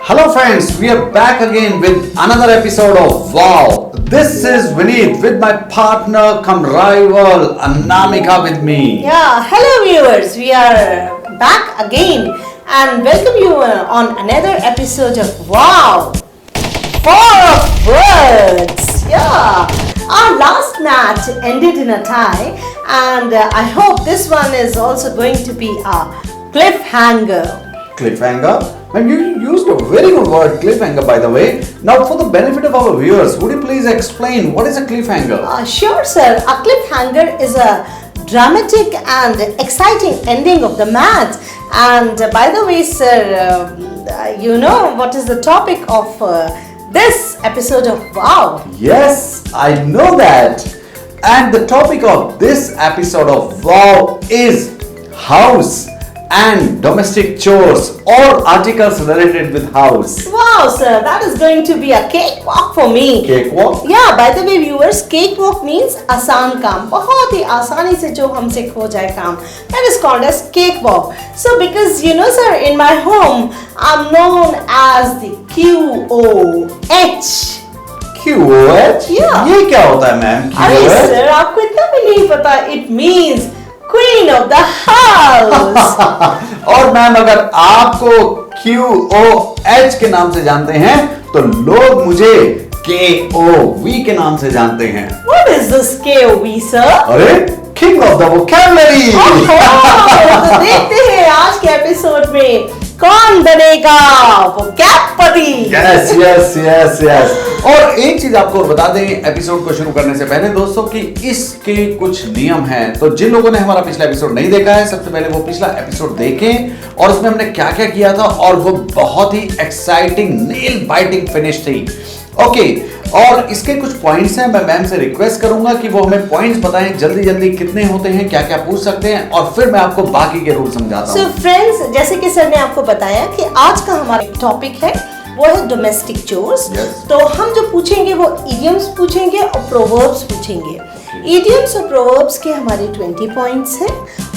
Hello friends, we are back again with another episode of Wow. This is Vineet with my partner come rival Anamika with me. Yeah, hello viewers. We are back again and welcome you on another episode of Wow. Four of Words. Yeah. Our last match ended in a tie and I hope this one is also going to be a cliffhanger. Cliffhanger? And you used a very good word, cliffhanger, by the way. Now, for the benefit of our viewers, would you please explain what is a cliffhanger? Sure, sir. A cliffhanger is a dramatic and exciting ending of the match. And by the way, sir, you know what is the topic of this episode of Wow? Yes, I know that. And the topic of this episode of Wow is house and domestic chores or articles related with house. Wow, sir, that is going to be a cakewalk for me. Cakewalk? Yeah, by the way, viewers, cakewalk means आसान काम, बहुत ही आसानी से जो हमसे हो जाए काम. That is called as cakewalk. So, because you know, sir, in my home, I'm known as the QOH. QOH? Yeah. ये क्या होता है मैम? अरे QOH? सर, आपको इतना भी नहीं पता. It means Queen of the House. और मैम अगर आपको QOH के नाम से जानते हैं तो लोग मुझे KOV के नाम से जानते हैं. What is this KOV, sir? अरे किंग ऑफ द वोकैबुलरी. तो देखते हैं आज के एपिसोड में कौन बनेगा वोकैबपति. Yes yes yes yes. और एक चीज आपको बता दें एपिसोड को शुरू करने से पहले दोस्तों कि इसके कुछ नियम हैं. तो जिन लोगों ने हमारा पिछला एपिसोड नहीं देखा है सबसे पहले वो पिछला एपिसोड देखें और उसमें हमने क्या क्या किया था और वो बहुत ही एक्साइटिंग नेल बाइटिंग फिनिश थी. ओके और इसके कुछ पॉइंट्स हैं. मैं मैम से रिक्वेस्ट करूंगा कि वो हमें पॉइंट्स बताएं जल्दी जल्दी कितने होते हैं, क्या क्या पूछ सकते हैं और फिर मैं आपको बाकी के रूल समझाता हूं. सो फ्रेंड्स, जैसे कि सर ने आपको बताया कि आज का हमारा टॉपिक है वो है डोमेस्टिक चोर्स. तो हम जो पूछेंगे वो इडियम्स पूछेंगे और प्रोवर्ब्स पूछेंगे. इडियम्स और प्रोवर्ब्स के हमारे 20 पॉइंट्स हैं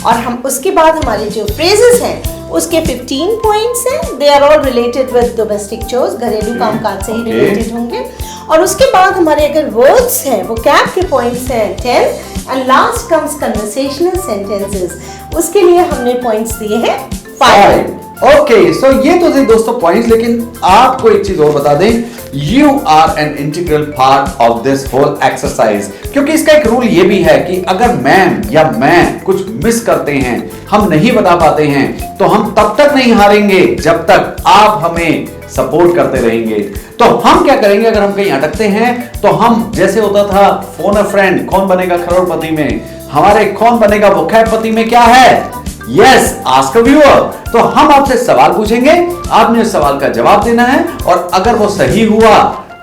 और हम उसके बाद हमारे जो फ्रेजेस हैं उसके 15 पॉइंट्स हैं. They are all related with domestic chores, घरेलू कामकाज से ही रिलेटेड होंगे. और उसके बाद हमारे अगर वर्ड्स हैं वो कैप के पॉइंट्स हैं 10 and last comes conversational sentences. उसके लिए हमने पॉइंट्स दिए हैं 5. ओके सो ये तो थे दोस्तों पॉइंट्स. लेकिन आपको एक चीज और बता दें, you are an integral part of this whole exercise. क्योंकि इसका एक रूल ये भी है कि अगर मैम या मैं कुछ मिस करते हैं, हम नहीं बता पाते हैं, तो हम तब तक नहीं हारेंगे जब तक आप हमें सपोर्ट करते रहेंगे. तो हम क्या करेंगे अगर हम कहीं अटकते हैं तो हम जैसे होता था फोन अ फ्रेंड कौन बनेगा करोड़पति में, हमारे कौन बनेगा वोकैबपति में क्या है? Yes, ask a viewer. तो हम आपसे सवाल पूछेंगे, आपने उस सवाल का जवाब देना है और अगर वो सही हुआ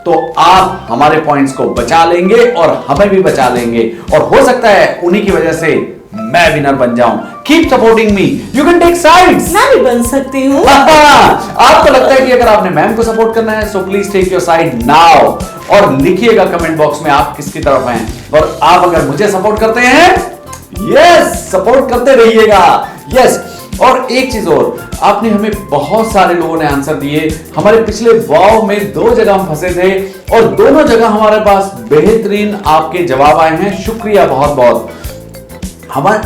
तो आप हमारे पॉइंट्स को बचा लेंगे और हमें भी बचा लेंगे और हो सकता है उन्हीं की वजह से मैं विनर बन जाऊं. Keep supporting me, you can take sides. मैं भी बन सकती हूँ. आपको लगता है कि अगर आपने मैम को सपोर्ट करना है so please take your side now और लिखिएगा कमेंट बॉक्स में आप किसकी तरफ हैं. और आप अगर मुझे सपोर्ट करते हैं, यस सपोर्ट करते रहिएगा. यस और एक चीज और, आपने हमें बहुत सारे लोगों ने आंसर दिए. हमारे पिछले वाव में 2 जगह हम फंसे थे और दोनों जगह हमारे पास बेहतरीन आपके जवाब आए हैं. शुक्रिया बहुत बहुत.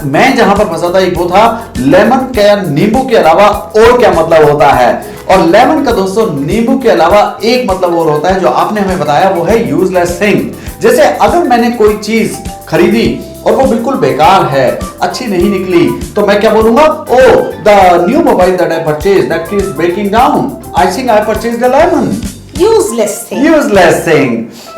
मैं जहां पर फंसा था एक वो था लेमन क्या नींबू के अलावा और क्या मतलब होता है. और लेमन का दोस्तों नींबू के अलावा एक मतलब और होता है जो आपने हमें बताया, वो है यूजलेस थिंग. जैसे अगर मैंने कोई चीज खरीदी और वो बिल्कुल बेकार है, अच्छी नहीं निकली, तो मैं क्या बोलूंगा? Oh the new mobile that I purchased that is breaking down, I think I purchased a lemon. Useless thing. Useless thing.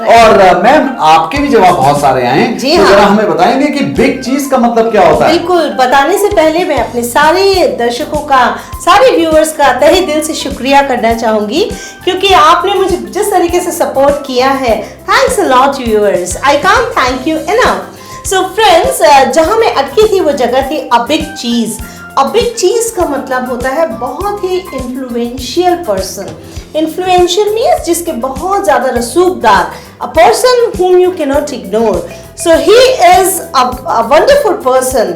और मैम आपके भी जवाब बहुत सारे आए हैं. जी तो हाँ. जरा हमें बताएंगे कि बिग चीज का मतलब क्या होता है? बिल्कुल. बताने से पहले मैं अपने सारे दर्शकों का, सारे व्यूअर्स का तहे दिल से शुक्रिया करना चाहूंगी क्योंकि आपने मुझे जिस तरीके से सपोर्ट किया है. Thanks a lot viewers. I can't thank you enough. So friends, जहां मैं अटकी थी वो जगह थी अ बिग चीज. अ बिग चीज का मतलब होता है बहुत ही इन्फ्लुएंशियल पर्सन. इन्फ्लुएंशियल मीन्स जिसके बहुत ज्यादा रसूखदार, a person whom you cannot ignore. So he is a wonderful person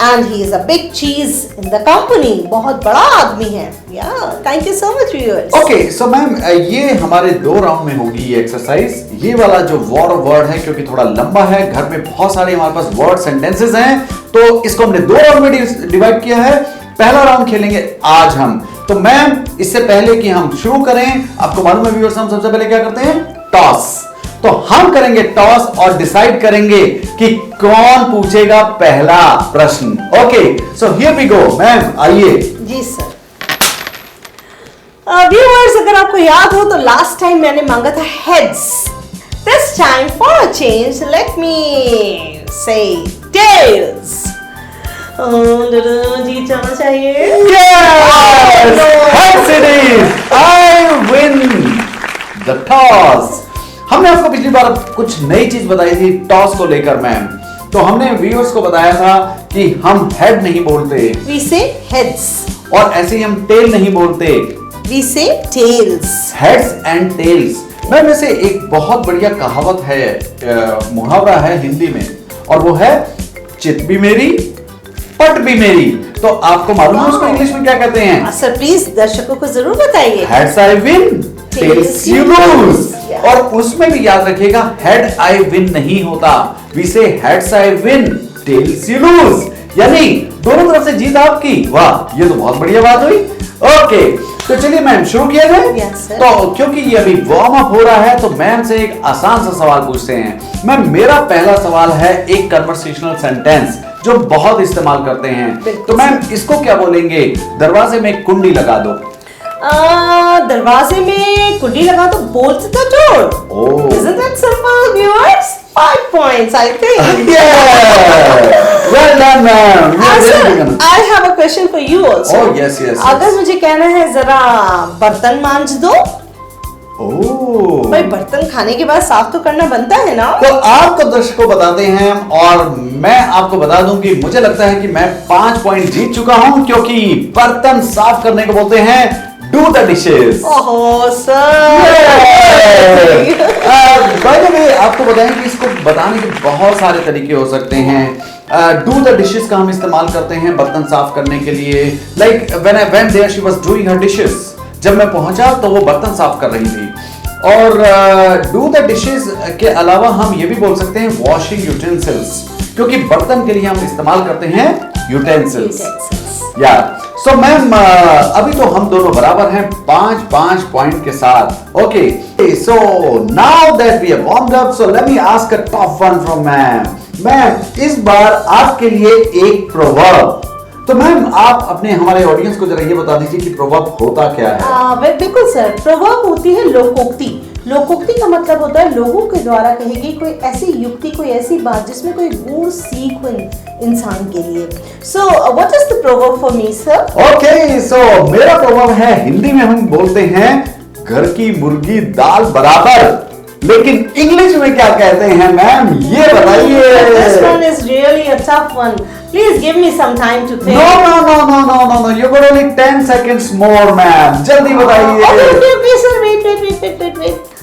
and he is a big cheese in the company. बहुत बड़ा आदमी है. Yeah, thank you so much viewers. Okay so ma'am ये हमारे 2 round में होगी ये exercise. ये वाला जो वॉर ऑफ वर्ड है क्योंकि थोड़ा लंबा है, घर में बहुत सारे हमारे पास वर्ड सेंटेंसेस हैं, तो इसको हमने 2 राउंड में डिवाइड किया है. पहला राउंड खेलेंगे आज हम. तो मैम इससे पहले कि हम शुरू करें, आपको मालूम है व्यूअर्स, हम सबसे पहले क्या करते हैं? टॉस. तो हम करेंगे टॉस और डिसाइड करेंगे कि कौन पूछेगा पहला प्रश्न. Okay so here we go. Ma'am आइए. जी सर. व्यूअर्स अगर आपको याद हो तो लास्ट टाइम मैंने मांगा था heads. This time for a change let me से टेल्स. जी जाना चाहिए. Yes! Heads it is. I win the toss. हमने आपको पिछली बार कुछ नई चीज बताई थी टॉस को लेकर मैम. तो हमने व्यूअर्स को बताया था कि हम हेड नहीं बोलते, We say heads. और ऐसे ही हम टेल नहीं बोलते, We say tails. Heads and tails. Ma'am वैसे एक बहुत बढ़िया कहावत है, मुहावरा है हिंदी में, और वो है चित भी मेरी पट भी मेरी. तो आपको मालूम है उसको इंग्लिश में क्या कहते हैं? सर प्लीज दर्शकों को जरूर बताइए. Heads I win, tells you lose. और उसमें भी याद रखिएगा हेड आई विन नहीं होता, वी से heads I win, tells you lose. यानी दोनों तरफ से जीत आपकी. वाह, ये तो बहुत बढ़िया बात हुई. ओके तो चलिए मैम शुरू किया जाए. Yes, sir. तो क्योंकि ये अभी वार्म अप हो रहा है तो मैम से एक आसान सा सवाल पूछते हैं. मैम मेरा पहला सवाल है एक कन्वर्सेशनल सेंटेंस जो बहुत इस्तेमाल करते हैं. तो मैम इसको क्या बोलेंगे? दरवाजे में कुंडी लगा दो. दरवाजे में कुंडी लगा तो bolt the door. Oh. Isn't that simple, viewers? 5 points, I think. Yeah. Well done, ma'am. You are very good. I have a question for you also. Oh yes, yes. अगर मुझे कहना है जरा बर्तन मांज दो, Oh. भाई बर्तन खाने के बाद साफ तो करना बनता है ना. तो आपको दर्शकों बताते हैं और मैं आपको बता दूं कि मुझे लगता है कि मैं 5 पॉइंट जीत चुका हूं क्योंकि बर्तन साफ करने को बोलते हैं do the dishes. Oh sir. By the way आपको बताएं कि इसको बताने के बहुत सारे तरीके हो सकते हैं. डू द डिशेस का हम इस्तेमाल करते हैं बर्तन साफ करने के लिए. Like when I went there she was doing her dishes. जब मैं पहुंचा तो वो बर्तन साफ कर रही थी. और डू द डिशेस के अलावा हम ये भी बोल सकते हैं वॉशिंग यूटेंसिल्स, क्योंकि बर्तन के लिए हम इस्तेमाल करते हैं यूटेंसिल्स. या सो मैम अभी तो हम दोनों बराबर हैं 5-5 पॉइंट के साथ. Okay so now that we have warmed up so let me ask a tough one from ma'am. Ma'am इस बार आपके लिए एक प्रोवर्ब. तो मैम आप अपने हमारे ऑडियंस को जरा ये बता दीजिए कि प्रोवर्ब होता क्या है? बिल्कुल सर. प्रोवर्ब होती है लोकोक्ति. लोकोक्ति का मतलब होता है लोगों के द्वारा कही गई कोई ऐसी युक्ति, कोई ऐसी बात जिसमें कोई गूढ़ सीख हो इंसान के लिए. So what is the proverb for me sir? Okay so मेरा प्रोवर्ब है, हिंदी में हम बोलते हैं घर की मुर्गी दाल बराबर, लेकिन इंग्लिश में क्या कहते हैं मैम ये बताइए. This one is really a tough one. Please give me some time to think. No. You got only 10 seconds more, ma'am. जल्दी बताइए. Okay, sir. Wait.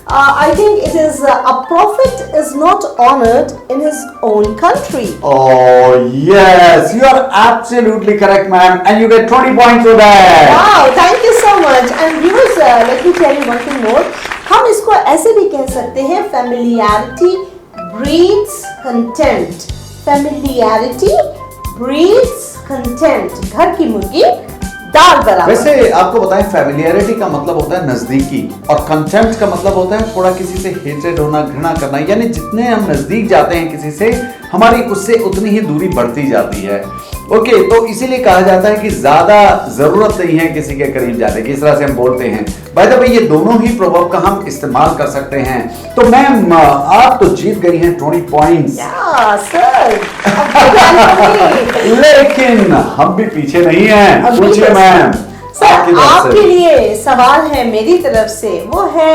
I think it is a prophet is not honored in his own country. Oh yes, you are absolutely correct, ma'am, and you get 20 points for that. Wow, thank you so much. And viewers, let me tell you one thing more. हम इसको ऐसे भी कह सकते हैं familiarity breeds contempt. Familiarity breeds contempt. घर की मुर्गी दाल बराबर. वैसे आपको बताएं फेमिलियरिटी का मतलब होता है नजदीकी और कंटेम्प्ट का मतलब होता है थोड़ा किसी से हेट्रेड होना, घृणा करना. यानी जितने हम नजदीक जाते हैं किसी से हमारी उससे उतनी ही दूरी बढ़ती जाती है. ओके तो इसीलिए कहा जाता है कि ज्यादा जरूरत नहीं है किसी के करीब जाने की, इस तरह से हम बोलते हैं. बाय द वे ये दोनों ही प्रोवर्ब का हम इस्तेमाल कर सकते हैं. तो मैम आप तो जीत गई हैं 20 पॉइंट्स. सर लेकिन हम भी पीछे नहीं हैं. पूछिए मैम. सर आपके लिए सवाल है मेरी तरफ से, वो है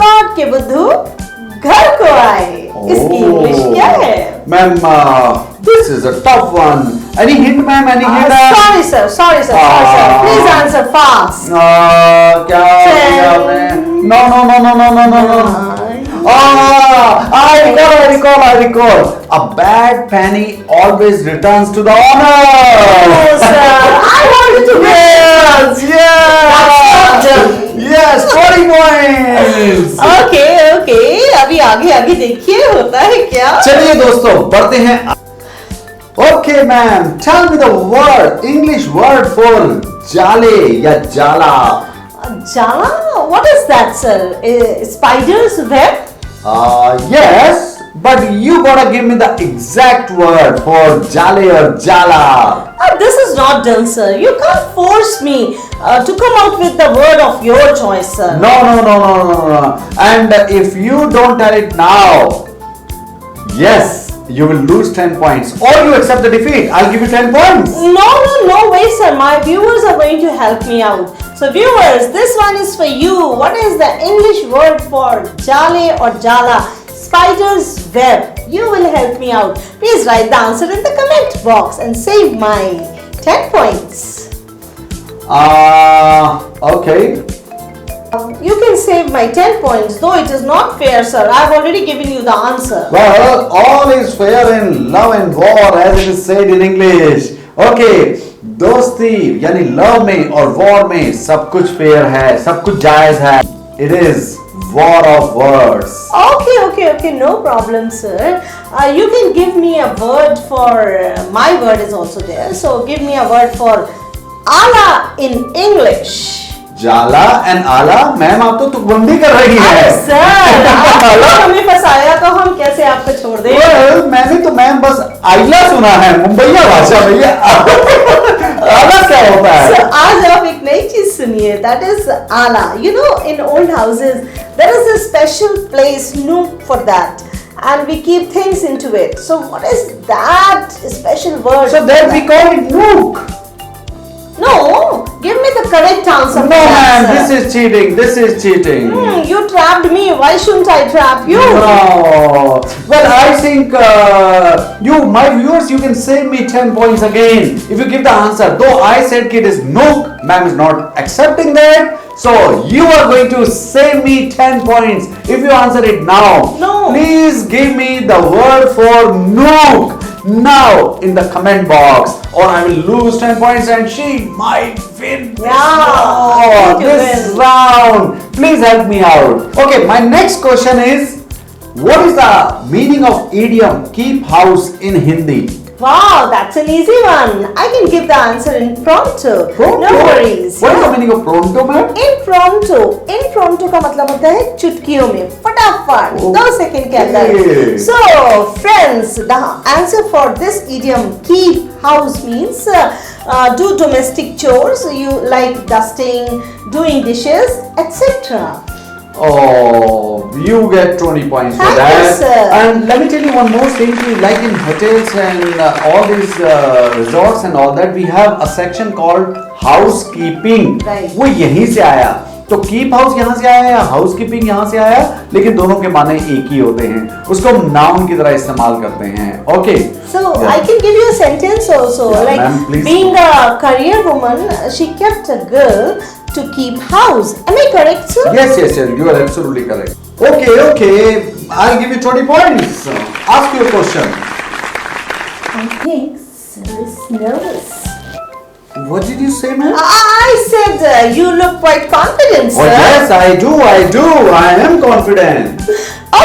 लॉर्ड के बुद्धू घर को आए. इसकी इंग्लिश क्या है? Ma'am this is a tough one. Any hint ma'am? Any hint? Sorry sir. Please answer fast. क्या आपने? No. I recall. A bad penny always returns to the owner. Oh, sir, I wanted to Yes, yes, 40 points. Okay, अभी आगे देखिए होता है क्या। चलिए दोस्तों बढ़ते हैं। Okay, ma'am, tell me the word, English word for जाले या जाला। जाला? What is that, sir? Spider's web? Yes, but you gotta give me the exact word for jale or jala. This is not done, sir. You can't force me to come out with the word of your choice, sir. No. And if you don't tell it now, yes, you will lose 10 points. Or you accept the defeat. I'll give you 10 points. No way, sir. My viewers are going to help me out. So viewers, this one is for you. What is the English word for jale or jala? Spider's web. You will help me out. Please write the answer in the comment box and save my 10 points. Okay. You can save my 10 points, though it is not fair, sir. I've already given you the answer. Well, all is fair in love and war, as it is said in English. Okay. दोस्ती यानी love में और war में सब कुछ fair है, सब कुछ जायज है. It is war of words. Okay, no problem, sir. You can give me a word for my word is also there. So give me a word for Allah in English. जाला and आला. Ma'am आप तो तुकबंदी कर रही हैं. अरे sir, आपने हमें फंसाया तो हम कैसे आपको छोड़ दें? Well, मैंने तो मैम बस आइला सुना है मुंबईया भाषा में. ये आला क्या होता है? So, आज आप एक नई चीज सुनिए. That is आला. You know, in old houses there is a special place, nook for that. And we keep things into it. So what is that special word? So then we call it nook. No, give me the correct answer. No, ma'am, this is cheating. You trapped me. Why shouldn't I trap you? No. Well, I think my viewers, you can save me 10 points again if you give the answer. Though I said it is nook, ma'am is not accepting that. So you are going to save me 10 points if you answer it now. No. Please give me the word for nook now in the comment box, or I will lose 10 points and she might win this round. Please help me out. Okay, my next question is, what is the meaning of idiom keep house in Hindi? Wow, that's an easy one. I can give the answer in pronto. No worries. What is the meaning of pronto, ma'am? In pronto का मतलब होता है चुटकियों में, फटाफट 2 second के अंदर. So friends, the answer for this idiom keep house means do domestic chores. You like dusting, doing dishes, etc. Oh, you get 20 points for Thank that. you, sir. And let me tell you one more thing. Like in hotels and all these resorts and all that, we have a section called housekeeping. Right. वो यहीं से आया. तो keep house यहाँ से आया या housekeeping यहाँ से आया, लेकिन दोनों के माने एक ही होते हैं. उसको हम नाउन की तरह इस्तेमाल करते हैं. Okay. So I can give you a sentence also. Yeah, like ma'am, please. Being a career woman, she kept a girl to keep house. Am I correct, sir? Yes, you are absolutely correct. Okay, I'll give you 20 points. Ask your question. I think sir is nervous. What did you say, ma'am? I said you look quite confident, sir. Oh yes, I do. I am confident.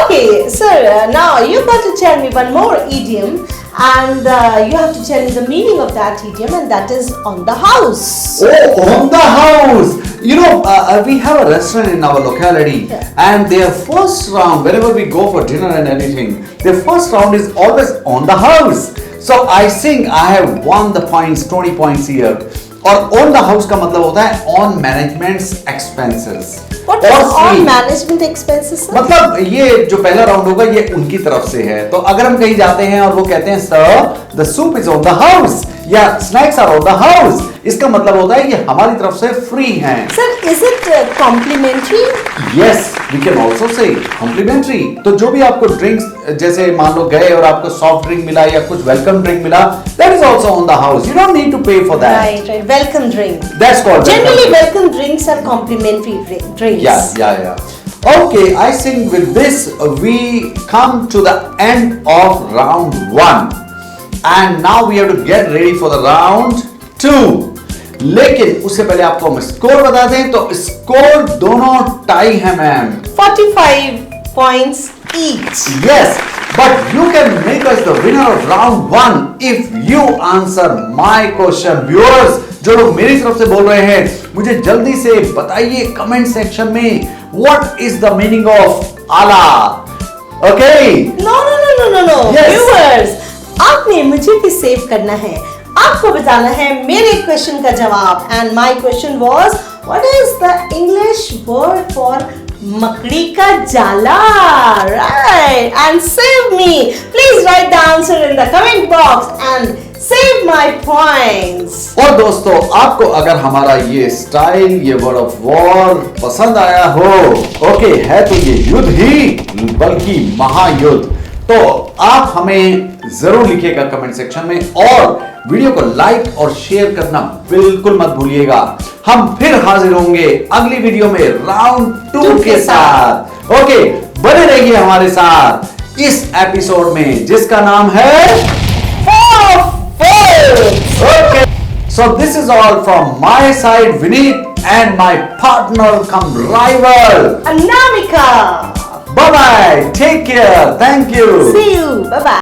Okay, sir. Now you got to tell me one more idiom, and you have to tell me the meaning of that idiom, and that is on the house. Oh, on the house. You know, we have a restaurant in our locality, and their first round, whenever we go for dinner and anything, their first round is always on the house. So I think I have won the points, 20 points here. और on the house का मतलब होता है on management's expenses. What is on management expenses, sir? मतलब ये जो पहला round होगा ये उनकी तरफ से है. तो अगर हम कहीं जाते हैं और वो कहते हैं sir the soup is on the house या snacks are on the house, इसका मतलब होता है कि हमारी तरफ से फ्री हैं. Sir is it complimentary? Yes, we can also say complimentary. तो जो भी आपको ड्रिंक्स, जैसे मान लो गए और आपको सॉफ्ट ड्रिंक मिला या कुछ वेलकम ड्रिंक मिला, that is also on the house. You don't need to pay for that. Right. Welcome drink. That's called Generally, welcome drinks are complimentary drinks. Yeah. Okay, I think with this we come to the end of round 1 and now we have to get ready for the round 2. लेकिन उससे पहले आपको हम score बता दें तो score दोनों tie है ma'am, 45 points each. Yes, but you can make us the winner of round 1 if you answer my question. Viewers, जो लोग मेरी तरफ से बोल रहे हैं, मुझे जल्दी से बताइए कमेंट सेक्शन में what is the meaning of Allah. Okay? No. Yes. Viewers, आपने मुझे भी सेव करना है. आपको बताना है मेरे क्वेश्चन का जवाब. And my question was, what is the English word for मकड़ी का जाला? Right. And save me. Please write the answer in the comment box and save my points. और दोस्तों, आपको अगर हमारा ये स्टाइल, ये वर्ड ऑफ वॉर पसंद आया हो, ओके, है तो ये युद्ध ही बल्कि महायुद्ध, तो आप हमें जरूर लिखिएगा कमेंट सेक्शन में और वीडियो को लाइक और शेयर करना बिल्कुल मत भूलिएगा. हम फिर हाजिर होंगे अगली वीडियो में राउंड 2 के साथ. ओके, बने रहिए हमारे साथ इस एपिसोड में जिसका नाम है Okay, so this is all from my side, Vineet, and my partner come rival, Anamika. Bye bye, take care, thank you. See you. Bye bye.